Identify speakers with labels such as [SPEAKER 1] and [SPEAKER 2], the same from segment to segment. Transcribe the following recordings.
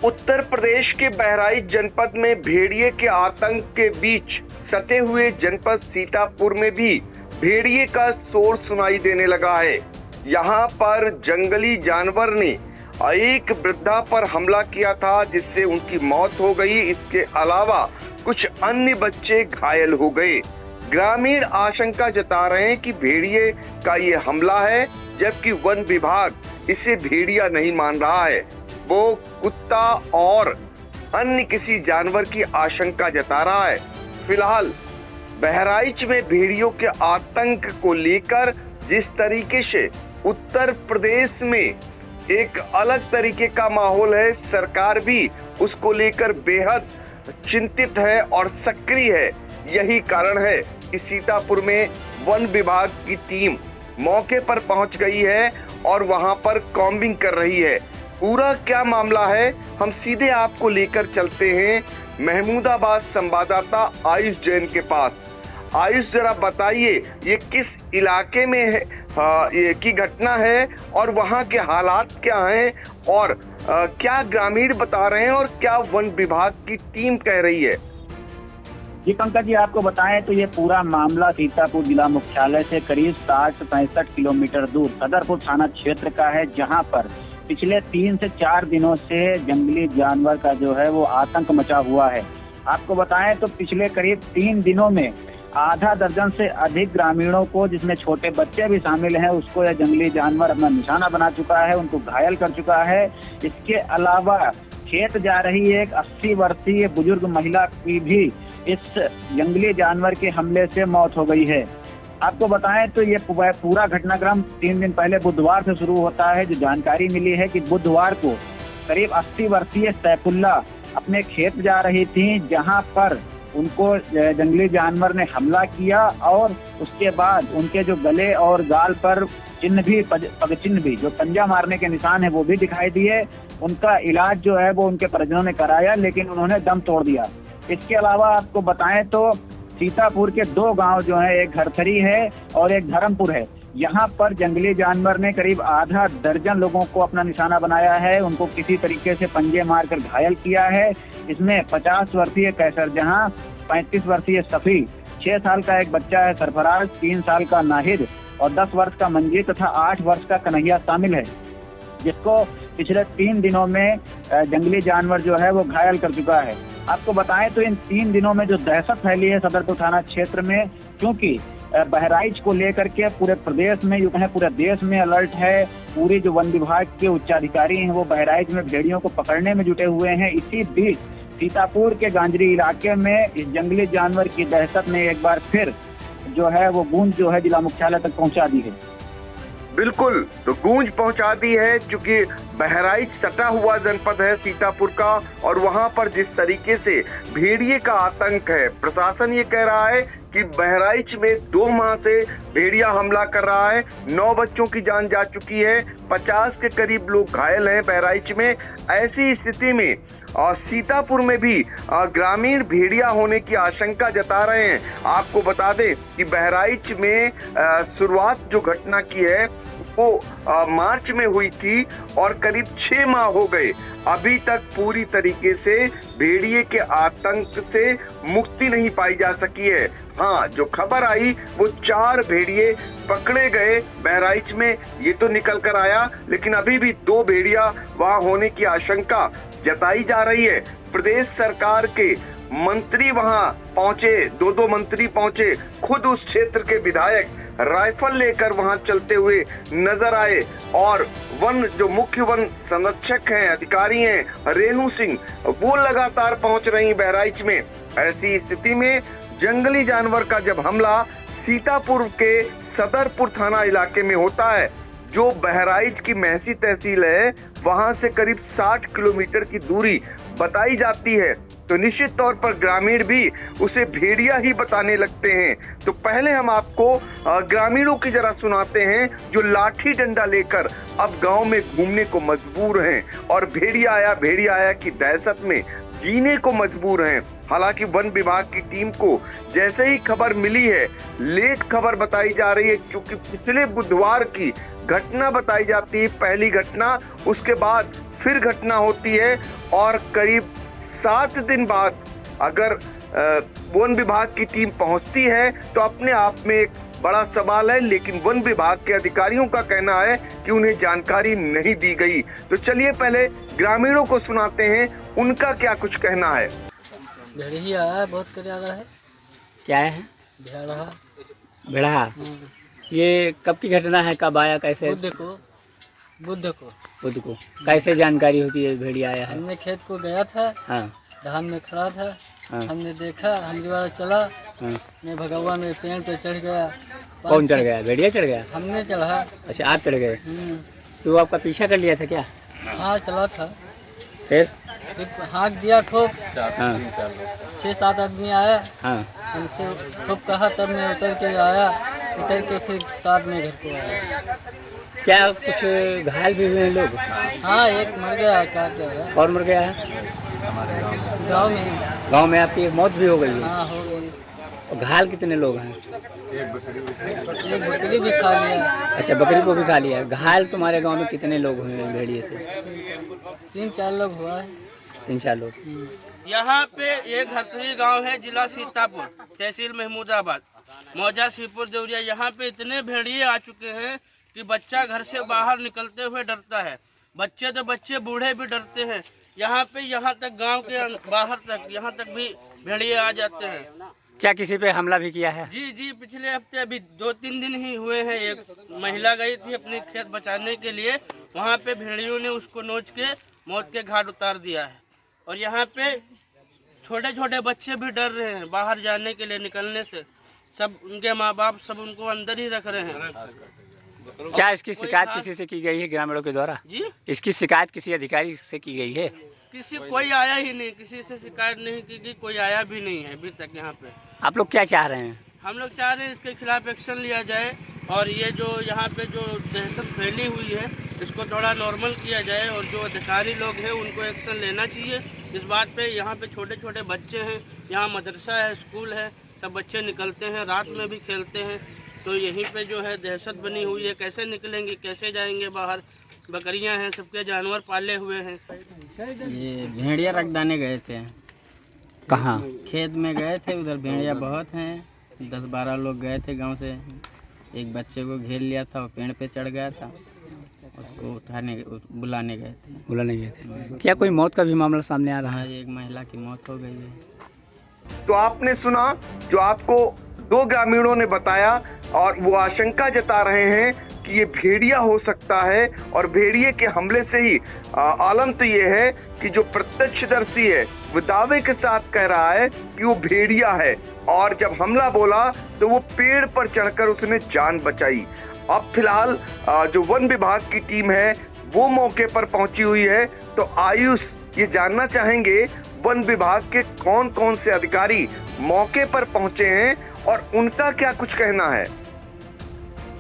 [SPEAKER 1] उत्तर प्रदेश के बहराइच जनपद में भेड़िए के आतंक के बीच सटे हुए जनपद सीतापुर में भी भेड़िए का शोर सुनाई देने लगा है। यहाँ पर जंगली जानवर ने एक वृद्धा पर हमला किया था, जिससे उनकी मौत हो गई। इसके अलावा कुछ अन्य बच्चे घायल हो गए। ग्रामीण आशंका जता रहे हैं कि भेड़िए का ये हमला है, जबकि वन विभाग इसे भेड़िया नहीं मान रहा है। वो कुत्ता और अन्य किसी जानवर की आशंका जता रहा है। फिलहाल बहराइच में भेड़ियों के आतंक को लेकर जिस तरीके से उत्तर प्रदेश में एक अलग तरीके का माहौल है, सरकार भी उसको लेकर बेहद चिंतित है और सक्रिय है। यही कारण है कि सीतापुर में वन विभाग की टीम मौके पर पहुंच गई है और वहां पर कॉम्बिंग कर रही है। पूरा क्या मामला है, हम सीधे आपको लेकर चलते हैं महमूदाबाद संवाददाता आयुष जैन के पास। आयुष, जरा बताइए ये किस इलाके में है, ये की घटना है और वहां के हालात क्या हैं और क्या ग्रामीण बता रहे हैं और क्या वन विभाग की टीम कह रही है?
[SPEAKER 2] जी पंकज जी, आपको बताएं तो ये पूरा मामला सीतापुर जिला मुख्यालय से करीब 60 से 65 किलोमीटर दूर सदरपुर थाना क्षेत्र का है, जहां पर पिछले 3 से 4 दिनों से जंगली जानवर का जो है वो आतंक मचा हुआ है। आपको बताएं तो पिछले करीब 3 दिनों में आधा दर्जन से अधिक ग्रामीणों को, जिसमें छोटे बच्चे भी शामिल हैं, उसको यह जंगली जानवर अपना निशाना बना चुका है, उनको घायल कर चुका है। इसके अलावा खेत जा रही एक 80 वर्षीय बुजुर्ग महिला की भी इस जंगली जानवर के हमले से मौत हो गई है। आपको बताएं तो ये पूरा घटनाक्रम 3 दिन पहले बुधवार से शुरू होता है। जो जानकारी मिली है कि बुधवार को करीब 80 वर्षीय सैफुल्ला अपने खेत जा रही थी, जहां पर उनको जंगली जानवर ने हमला किया और उसके बाद उनके जो गले और गाल पर पग चिन्ह भी, जो पंजा मारने के निशान है, वो भी दिखाई दिए। उनका इलाज जो है वो उनके परिजनों ने कराया, लेकिन उन्होंने दम तोड़ दिया। इसके अलावा आपको बताएं तो सीतापुर के 2 गांव जो है, एक घरथरी है और एक धर्मपुर है, यहाँ पर जंगली जानवर ने करीब आधा दर्जन लोगों को अपना निशाना बनाया है। उनको किसी तरीके से पंजे मारकर घायल किया है। इसमें 50 वर्षीय कैसर जहां, 35 वर्षीय सफी, 6 साल का एक बच्चा है सरफराज, 3 साल का नाहिद और 10 वर्ष का मंजीत तथा 8 वर्ष का कन्हैया शामिल है, जिसको पिछले 3 दिनों में जंगली जानवर जो है वो घायल कर चुका है। आपको बताएं तो इन 3 दिनों में जो दहशत फैली है सदरपुर थाना क्षेत्र में, क्योंकि बहराइच को लेकर के पूरे प्रदेश में, यूं कहें पूरे देश में अलर्ट है। पूरे जो वन विभाग के उच्चाधिकारी हैं वो बहराइच में भेड़ियों को पकड़ने में जुटे हुए हैं। इसी बीच सीतापुर के गांजरी इलाके में इस जंगली जानवर की दहशत ने एक बार फिर जो है वो गूंज जो है जिला मुख्यालय तक पहुंचा दी है।
[SPEAKER 1] बिल्कुल, तो गूंज पहुंचा दी है, क्योंकि बहराइच सटा हुआ जनपद है सीतापुर का और वहां पर जिस तरीके से भेड़िए का आतंक है, प्रशासन ये कह रहा है कि बहराइच में 2 माह से भेड़िया हमला कर रहा है। 9 बच्चों की जान जा चुकी है, 50 के करीब लोग घायल हैं बहराइच में। ऐसी स्थिति में और सीतापुर में भी ग्रामीण भेड़िया होने की आशंका जता रहे हैं। आपको बता दें कि बहराइच में शुरुआत जो घटना की है वो मार्च में हुई थी और करीब 6 माह हो गए, अभी तक पूरी तरीके से भेड़िए के आतंक से मुक्ति नहीं पाई जा सकी है। हाँ, जो खबर आई वो 4 भेड़िए पकड़े गए बहराइच में, ये तो निकल कर आया, लेकिन अभी भी 2 भेड़िया वहां होने की आशंका जताई जा रही है। प्रदेश सरकार के मंत्री वहां पहुंचे, 2 मंत्री पहुंचे, खुद उस क्षेत्र के विधायक राइफल लेकर वहां चलते हुए नजर आए और जो मुख्य वन संरक्षक हैं, अधिकारी हैं, रेणु सिंह, वो लगातार पहुंच रही बहराइच में। ऐसी स्थिति में जंगली जानवर का जब हमला सीतापुर के सदरपुर थाना इलाके में होता है, जो बहराइच की महसी तहसील है, वहां से करीब 60 किलोमीटर की दूरी बताई जाती है, तो निश्चित तौर पर ग्रामीण भी उसे भेड़िया ही बताने लगते हैं। तो पहले हम आपको ग्रामीणों की जरा सुनाते हैं, जो लाठी डंडा लेकर अब गांव में घूमने को मजबूर हैं और भेड़िया आया की दहशत में जीने को मजबूर हैं। हालांकि वन विभाग की टीम को जैसे ही खबर मिली है, लेट खबर बताई जा रही है, क्योंकि पिछले बुधवार की घटना बताई जाती है, पहली घटना, उसके बाद फिर घटना होती है और करीब 7 दिन बाद अगर वन विभाग की टीम पहुंचती है तो अपने आप में एक बड़ा सवाल है, लेकिन वन विभाग के अधिकारियों का कहना है कि उन्हें जानकारी नहीं दी गई। तो चलिए पहले ग्रामीणों को सुनाते हैं उनका क्या कुछ कहना है।
[SPEAKER 3] भेड़िया है, बहुत करारा है।
[SPEAKER 4] क्या है?
[SPEAKER 3] भेड़ा।
[SPEAKER 4] भेड़ा। ये कब की घटना है? कब आया? कैसे?
[SPEAKER 3] बुध को।
[SPEAKER 4] कैसे जानकारी होती है भेड़िया आया है?
[SPEAKER 3] हमने खेत को गया था,
[SPEAKER 4] हाँ
[SPEAKER 3] धान में खड़ा था,
[SPEAKER 4] हाँ
[SPEAKER 3] हमने देखा, हम दोबारा चला,
[SPEAKER 4] हाँ।
[SPEAKER 3] मैं भगवा में पेड़ पे चढ़ गया।
[SPEAKER 4] कौन चढ़ गया? भेड़िया चढ़ गया?
[SPEAKER 3] हमने चढ़ा।
[SPEAKER 4] अच्छा, आप चढ़ गए? तो वो आपका पीछा कर लिया था क्या?
[SPEAKER 3] हाँ, चला था।
[SPEAKER 4] फिर
[SPEAKER 3] हाँक दिया खूब।
[SPEAKER 4] हाँ
[SPEAKER 3] 6-7 आदमी आया,
[SPEAKER 4] हाँ।
[SPEAKER 3] हमसे खूब कहा, तब मैं उतर के आया, उतर के फिर साथ में घर को आया।
[SPEAKER 4] क्या कुछ घायल भी हुए हैं लोग?
[SPEAKER 3] हाँ, एक मर गया। क्या है?
[SPEAKER 4] और मर गया है? गांव में आपकी एक मौत भी हो गई है?
[SPEAKER 3] हाँ, हो गई।
[SPEAKER 4] और घायल कितने लोग हैं?
[SPEAKER 3] एक बकरी भी खा लिया।
[SPEAKER 4] अच्छा, बकरी को भी खा लिया। घायल तुम्हारे गांव में कितने लोग हुए हैं भेड़िए से?
[SPEAKER 3] 3-4 लोग हुआ है।
[SPEAKER 4] 3-4 लोग।
[SPEAKER 5] यहाँ पे एक हथरी गांव है, जिला सीतापुर, तहसील महमूदाबाद, मौजा सीपुर देवरिया। यहाँ पे इतने भेड़िए आ चुके हैं कि बच्चा घर से बाहर निकलते हुए डरता है। बच्चे तो बच्चे, बूढ़े भी डरते हैं। यहाँ तक गांव के बाहर तक, यहाँ तक भी भेड़िए आ जाते हैं।
[SPEAKER 4] क्या किसी पे हमला भी किया है?
[SPEAKER 5] जी, पिछले हफ्ते अभी 2-3 दिन ही हुए हैं। एक महिला गई थी अपने खेत बचाने के लिए, वहाँ पे भेड़ियों ने उसको नोच के मौत के घाट उतार दिया है। और यहाँ पे छोटे छोटे बच्चे भी डर रहे हैं बाहर जाने के लिए, निकलने से। सब उनके माँ बाप सब उनको अंदर ही रख रहे हैं।
[SPEAKER 4] क्या इसकी शिकायत किसी से की गई है ग्रामीणों के द्वारा?
[SPEAKER 5] जी,
[SPEAKER 4] इसकी शिकायत किसी अधिकारी से की गई है?
[SPEAKER 5] कोई आया ही नहीं, किसी से शिकायत नहीं की गई, कोई आया भी नहीं है अभी तक यहाँ पे।
[SPEAKER 4] आप लोग क्या चाह रहे हैं?
[SPEAKER 5] हम लोग चाह रहे हैं इसके खिलाफ एक्शन लिया जाए और ये जो यहाँ पे जो दहशत फैली हुई है इसको थोड़ा नॉर्मल किया जाए और जो अधिकारी लोग हैं उनको एक्शन लेना चाहिए इस बात पे। यहाँ पे छोटे छोटे बच्चे हैं, यहाँ मदरसा है, स्कूल है, सब बच्चे निकलते हैं, रात में भी खेलते हैं। तो यहीं पे जो है दहशत बनी हुई है, कैसे निकलेंगे, कैसे जाएंगे बाहर? बकरियां हैं, सबके जानवर पाले हुए हैं।
[SPEAKER 3] ये भेड़िया रखदाने गए थे।
[SPEAKER 4] कहाँ?
[SPEAKER 3] खेत में गए थे, उधर भेड़िया बहुत हैं। 10-12 लोग गए थे गांव से। एक बच्चे को घेर लिया था, वो पेड़ पे चढ़ गया था, उसको बुलाने गए थे।
[SPEAKER 4] क्या कोई मौत का भी मामला सामने आ रहा है?
[SPEAKER 3] हाँ, एक महिला की मौत हो गई है।
[SPEAKER 1] तो आपने सुना जो आपको 2 ग्रामीणों ने बताया और वो आशंका जता रहे हैं कि ये भेड़िया हो सकता है। और भेड़िए के हमले से ही आलम तो ये है कि जो प्रत्यक्षदर्शी है वो दावे के साथ कह रहा है कि वो भेड़िया है, और जब हमला बोला तो वो पेड़ पर चढ़कर उसने जान बचाई। अब फिलहाल जो वन विभाग की टीम है वो मौके पर पहुंची हुई है। तो आयुष ये जानना चाहेंगे वन विभाग के कौन कौन से अधिकारी मौके पर पहुंचे हैं और उनका क्या कुछ कहना है।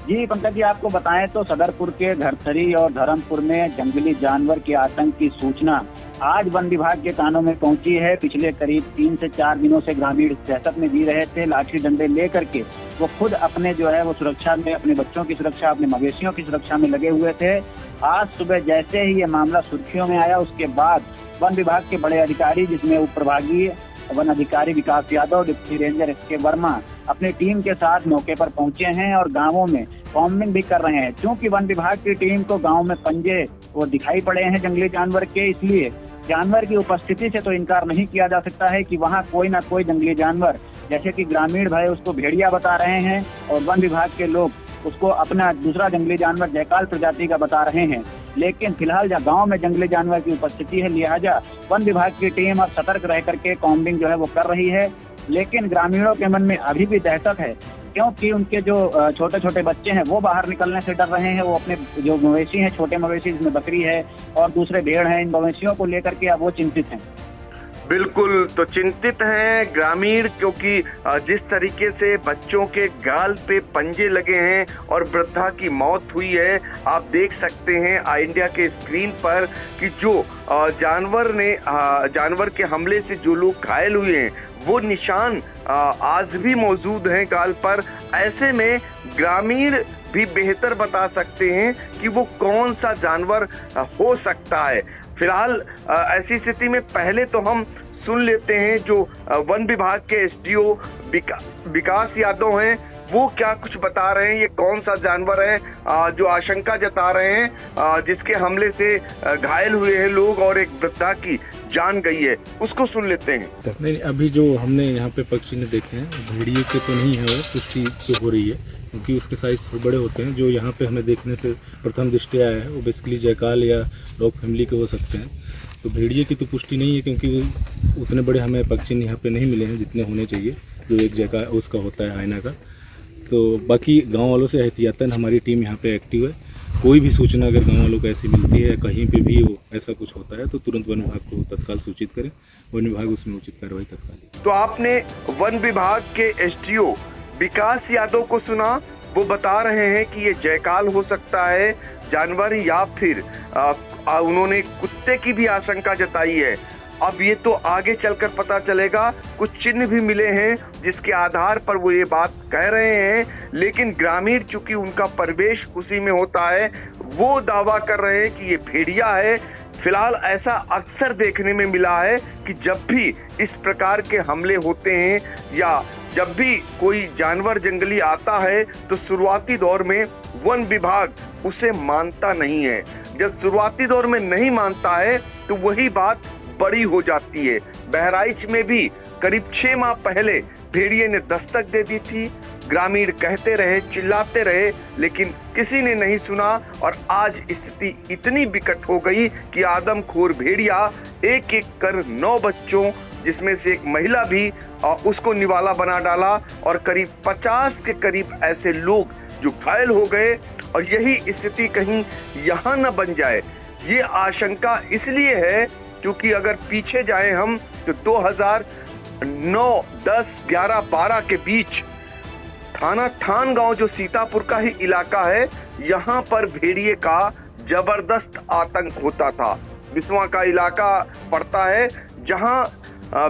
[SPEAKER 2] जी पंकज जी, आपको बताएं तो सदरपुर के घरथरी और धर्मपुर में जंगली जानवर के आतंक की सूचना आज वन विभाग के कानों में पहुंची है। पिछले करीब 3 से 4 दिनों से ग्रामीण दहशत में जी रहे थे। लाठी डंडे लेकर के वो खुद अपने जो है वो सुरक्षा में, अपने बच्चों की सुरक्षा, अपने मवेशियों की सुरक्षा में लगे हुए थे। आज सुबह जैसे ही ये मामला सुर्खियों में आया, उसके बाद वन विभाग के बड़े अधिकारी, जिसमें उप प्रभागीय वन अधिकारी विकास यादव, डिप्टी रेंजर एस के वर्मा अपनी टीम के साथ मौके पर पहुंचे हैं और गांवों में कॉम्बिंग भी कर रहे हैं। क्योंकि वन विभाग की टीम को गांव में पंजे वो दिखाई पड़े हैं जंगली जानवर के, इसलिए जानवर की उपस्थिति से तो इनकार नहीं किया जा सकता है कि वहां कोई ना कोई जंगली जानवर, जैसे कि ग्रामीण भाई उसको भेड़िया बता रहे हैं और वन विभाग के लोग उसको अपना दूसरा जंगली जानवर जयकाल प्रजाति का बता रहे हैं। लेकिन फिलहाल जहाँ गांव में जंगली जानवर की उपस्थिति है, लिहाजा वन विभाग की टीम अब सतर्क रह करके कॉम्बिंग जो है वो कर रही है। लेकिन ग्रामीणों के मन में अभी भी दहशत है, क्योंकि उनके जो छोटे छोटे बच्चे हैं वो बाहर निकलने से डर रहे हैं। वो अपने जो मवेशी हैं, छोटे मवेशी जिसमें बकरी है और दूसरे भेड़ हैं, इन मवेशियों को लेकर के अब वो चिंतित हैं।
[SPEAKER 1] बिल्कुल, तो चिंतित हैं ग्रामीण, क्योंकि जिस तरीके से बच्चों के गाल पे पंजे लगे हैं और वृद्धा की मौत हुई है, आप देख सकते हैं आई इंडिया के स्क्रीन पर कि जो जानवर के हमले से जो लोग घायल हुए हैं वो निशान आज भी मौजूद हैं गाल पर। ऐसे में ग्रामीण भी बेहतर बता सकते हैं कि वो कौन सा जानवर हो सकता है। फिलहाल ऐसी स्थिति में पहले तो हम सुन लेते हैं जो वन विभाग के एसडीओ विकास यादव हैं, वो क्या कुछ बता रहे हैं, ये कौन सा जानवर है जो आशंका जता रहे हैं जिसके हमले से घायल हुए हैं लोग और एक वृद्धा की जान गई है, उसको सुन लेते हैं।
[SPEAKER 6] नहीं, अभी जो हमने यहाँ पे पक्षी ने देखे हैं भेड़िए के तो नहीं है, वो पुष्टि जो हो रही है क्योंकि उसके साइज थोड़े बड़े होते हैं। जो यहाँ पे हमें देखने से प्रथम दृष्टया आया है वो बेसिकली जयकाल या डॉग फैमिली के हो सकते हैं। तो भेड़िए की तो पुष्टि नहीं है क्योंकि उतने बड़े हमें पक्षी यहाँ पे नहीं मिले हैं जितने होने चाहिए, जो एक जयकाल उसका होता है आयना का। तो बाकी गांव वालों से एहतियातन हमारी टीम यहाँ पे एक्टिव है। कोई भी सूचना अगर गांव वालों को ऐसी मिलती है, कहीं पे भी वो ऐसा कुछ होता है तो तुरंत वन विभाग को तत्काल सूचित करें, वन विभाग उसमें उचित कार्रवाई तत्काल।
[SPEAKER 1] तो आपने वन विभाग के एसडीओ विकास यादव को सुना, वो बता रहे हैं कि ये जयकाल हो सकता है जानवर या फिर उन्होंने कुत्ते की भी आशंका जताई है। अब ये तो आगे चलकर पता चलेगा, कुछ चिन्ह भी मिले हैं जिसके आधार पर वो ये बात कह रहे हैं, लेकिन ग्रामीण चूंकि उनका परिवेश उसी में होता है, वो दावा कर रहे हैं कि ये भेड़िया है। फिलहाल ऐसा अक्सर देखने में मिला है कि जब भी इस प्रकार के हमले होते हैं या जब भी कोई जानवर जंगली आता है तो शुरुआती दौर में वन विभाग उसे मानता नहीं है। जब शुरुआती दौर में नहीं मानता है तो वही बात बड़ी हो जाती है। बहराइच में भी करीब 6 माह पहले भेड़िए ने दस्तक दे दी थी। ग्रामीण कहते रहे, चिल्लाते रहे, लेकिन किसी ने नहीं सुना और आज स्थिति इतनी विकट हो गई कि आदमखोर भेड़िया एक एक कर 9 बच्चों, जिसमें से एक महिला भी, उसको निवाला बना डाला और करीब 50 के करीब ऐसे लोग जो घायल हो गए। और यही स्थिति कहीं यहाँ न बन जाए, ये आशंका इसलिए है क्योंकि अगर पीछे जाएं हम तो 2009, 10, 11, 12 के बीच थाना थान गांव जो सीतापुर का ही इलाका है, यहाँ पर भेड़िए का जबरदस्त आतंक होता था। बिस्वा का इलाका पड़ता है जहाँ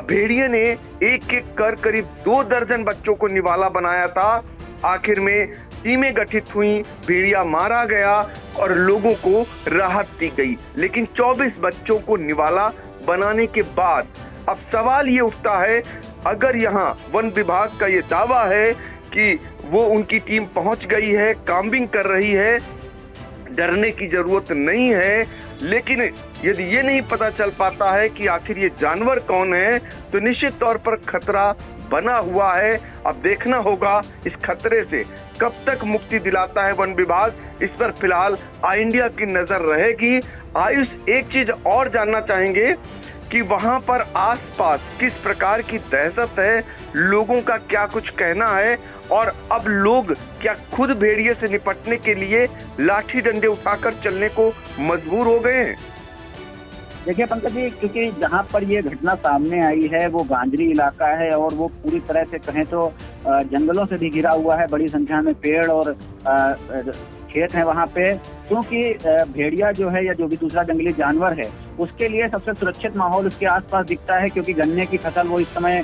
[SPEAKER 1] भेड़िए ने एक एक कर करीब 2 दर्जन बच्चों को निवाला बनाया था। आखिर में टीमें गठित हुई, भेड़िया मारा गया और लोगों को राहत दी गई। लेकिन 24 बच्चों को निवाला बनाने के बाद अब सवाल ये उठता है, अगर यहाँ वन विभाग का ये दावा है कि वो उनकी टीम पहुंच गई है, काम्बिंग कर रही है, डरने की जरूरत नहीं है, लेकिन यदि ये नहीं पता चल पाता है कि आखिर ये जानवर कौन है तो निश्चित तौर पर खतरा बना हुआ है। अब देखना होगा इस खतरे से कब तक मुक्ति दिलाता है वन विभाग, इस पर फिलहाल आई इंडिया की नजर रहेगी। आयुष, एक चीज और जानना चाहेंगे कि वहां पर आसपास किस प्रकार की दहशत है, लोगों का क्या कुछ कहना है और अब लोग क्या खुद भेड़िए से निपटने के लिए लाठी डंडे उठाकर चलने को मजबूर हो गए हैं?
[SPEAKER 2] देखिए पंकज जी, क्योंकि जहाँ पर ये घटना सामने आई है वो गांजरी इलाका है और वो पूरी तरह से कहें तो जंगलों से भी घिरा हुआ है, बड़ी संख्या में पेड़ और खेत हैं वहाँ पे। क्योंकि भेड़िया जो है या जो भी दूसरा जंगली जानवर है उसके लिए सबसे सुरक्षित माहौल उसके आसपास दिखता है, क्योंकि गन्ने की फसल वो इस समय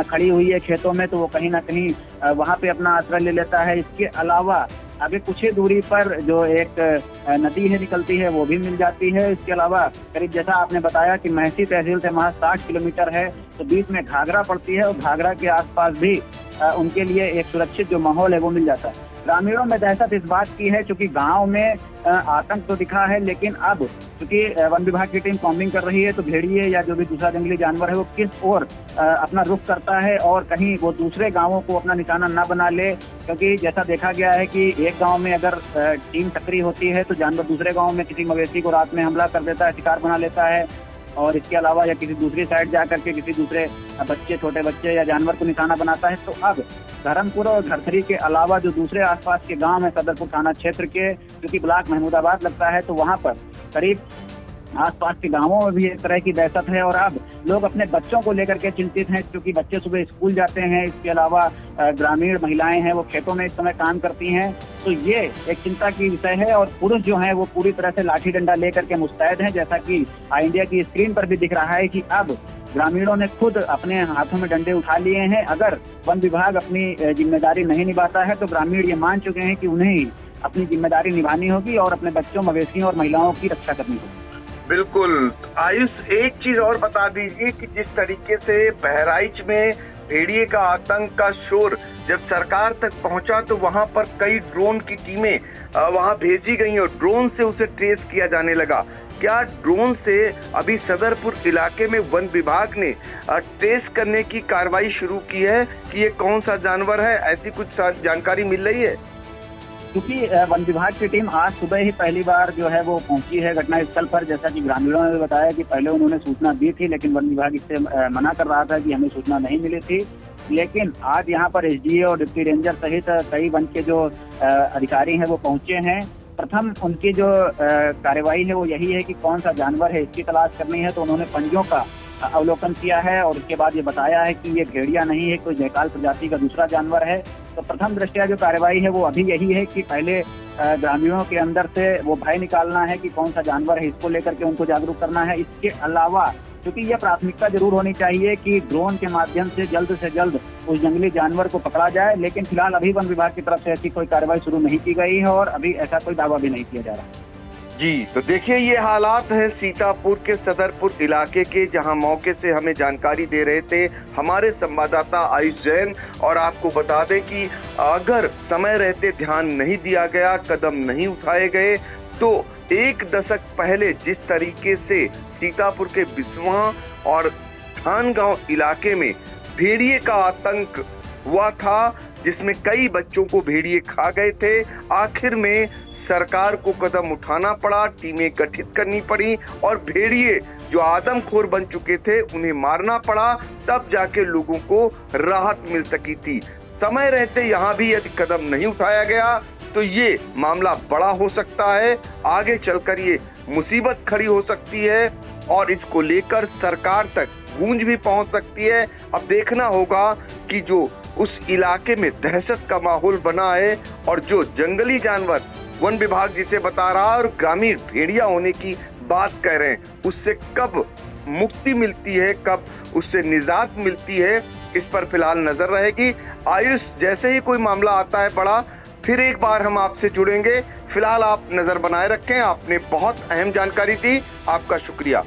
[SPEAKER 2] खड़ी हुई है खेतों में, तो वो कहीं ना कहीं वहाँ पे अपना आश्रय ले लेता है। इसके अलावा आगे कुछ ही दूरी पर जो एक नदी है निकलती है वो भी मिल जाती है। इसके अलावा करीब जैसा आपने बताया कि महसी तहसील से महज 60 किलोमीटर है, तो बीच में घाघरा पड़ती है और घाघरा के आसपास भी उनके लिए एक सुरक्षित जो माहौल है वो मिल जाता है। ग्रामीणों में दहशत इस बात की है क्योंकि गांव में आतंक तो दिखा है, लेकिन अब क्योंकि वन विभाग की टीम कॉम्बिंग कर रही है तो भेड़िए या जो भी दूसरा जंगली जानवर है वो किस ओर अपना रुख करता है और कहीं वो दूसरे गांवों को अपना निशाना ना बना ले। क्योंकि जैसा देखा गया है कि एक गांव में अगर टीम सक्रिय होती है तो जानवर दूसरे गांव में किसी मवेशी को रात में हमला कर देता है, शिकार बना लेता है, और इसके अलावा या किसी दूसरी साइड जाकर के किसी दूसरे बच्चे, छोटे बच्चे या जानवर को निशाना बनाता है। तो अब धर्मपुर और घरथरी के अलावा जो दूसरे आसपास के गांव है सदरपुर थाना क्षेत्र के, क्योंकि ब्लॉक महमूदाबाद लगता है, तो वहां पर करीब आसपास के गांवों में भी एक तरह की दहशत है और अब लोग अपने बच्चों को लेकर के चिंतित हैं क्योंकि बच्चे सुबह स्कूल जाते हैं। इसके अलावा ग्रामीण महिलाएं हैं वो खेतों में इस समय काम करती हैं, तो ये एक चिंता की विषय है। और पुरुष जो हैं वो पूरी तरह से लाठी डंडा लेकर के मुस्तैद हैं, जैसा कि आई इंडिया की स्क्रीन पर भी दिख रहा है कि अब ग्रामीणों ने खुद अपने हाथों में डंडे उठा लिए हैं। अगर वन विभाग अपनी जिम्मेदारी नहीं निभाता है तो ग्रामीण ये मान चुके हैं कि उन्हें ही अपनी जिम्मेदारी निभानी होगी और अपने बच्चों, मवेशियों और महिलाओं की रक्षा करनी होगी।
[SPEAKER 1] बिल्कुल। आयुष, एक चीज और बता दीजिए कि जिस तरीके से बहराइच में भेड़िए का आतंक का शोर जब सरकार तक पहुंचा तो वहां पर कई ड्रोन की टीमें वहां भेजी गई और ड्रोन से उसे ट्रेस किया जाने लगा। क्या ड्रोन से अभी सदरपुर इलाके में वन विभाग ने ट्रेस करने की कार्रवाई शुरू की है कि ये कौन सा जानवर है, ऐसी कुछ जानकारी मिल रही है?
[SPEAKER 2] क्योंकि वन विभाग की टीम आज सुबह ही पहली बार जो है वो पहुंची है घटनास्थल पर। जैसा कि ग्रामीणों ने बताया कि पहले उन्होंने सूचना दी थी, लेकिन वन विभाग इससे मना कर रहा था कि हमें सूचना नहीं मिली थी। लेकिन आज यहाँ पर एसडीओ और डिप्टी रेंजर सहित कई वन के जो अधिकारी हैं वो पहुंचे हैं। प्रथम उनकी जो कार्यवाही है वो यही है कि कौन सा जानवर है इसकी तलाश करनी है। तो उन्होंने पंजों का अवलोकन किया है और उसके बाद ये बताया है कि ये भेड़िया नहीं है, कोई जयकाल प्रजाति का दूसरा जानवर है। तो प्रथम दृष्टया जो कार्रवाई है वो अभी यही है कि पहले ग्रामीणों के अंदर से वो भय निकालना है कि कौन सा जानवर है, इसको लेकर के उनको जागरूक करना है। इसके अलावा क्योंकि यह प्राथमिकता जरूर होनी चाहिए कि ड्रोन के माध्यम से जल्द उस जंगली जानवर को पकड़ा जाए, लेकिन फिलहाल अभी वन विभाग की तरफ से ऐसी कोई कार्रवाई शुरू नहीं की गई है और अभी ऐसा कोई दावा भी नहीं किया जा रहा।
[SPEAKER 1] जी, तो देखिए ये हालात है सीतापुर के सदरपुर इलाके के, जहां मौके से हमें जानकारी दे रहे थे हमारे संवाददाता आयुष जैन। और आपको बता दें कि अगर समय रहते ध्यान नहीं दिया गया, कदम नहीं उठाए गए, तो एक दशक पहले जिस तरीके से सीतापुर के बिस्वा और थानगांव इलाके में भेड़िए का आतंक हुआ था, जिसमें कई बच्चों को भेड़िए खा गए थे, आखिर में सरकार को कदम उठाना पड़ा, टीमें गठित करनी पड़ी और भेड़िए जो आदमखोर बन चुके थे उन्हें मारना पड़ा, तब जाके लोगों को राहत मिल सकी थी। समय रहते यहाँ भी यदि कदम नहीं उठाया गया तो ये मामला बड़ा हो सकता है, आगे चलकर ये मुसीबत खड़ी हो सकती है और इसको लेकर सरकार तक गूंज भी पहुंच सकती है। अब देखना होगा कि जो उस इलाके में दहशत का माहौल बना है और जो जंगली जानवर वन विभाग जिसे बता रहा है और ग्रामीण भेड़िया होने की बात कह रहे हैं, उससे कब मुक्ति मिलती है, कब उससे निजात मिलती है, इस पर फिलहाल नजर रहेगी। आयुष, जैसे ही कोई मामला आता है बड़ा, फिर एक बार हम आपसे जुड़ेंगे। फिलहाल आप नजर बनाए रखें, आपने बहुत अहम जानकारी दी, आपका शुक्रिया।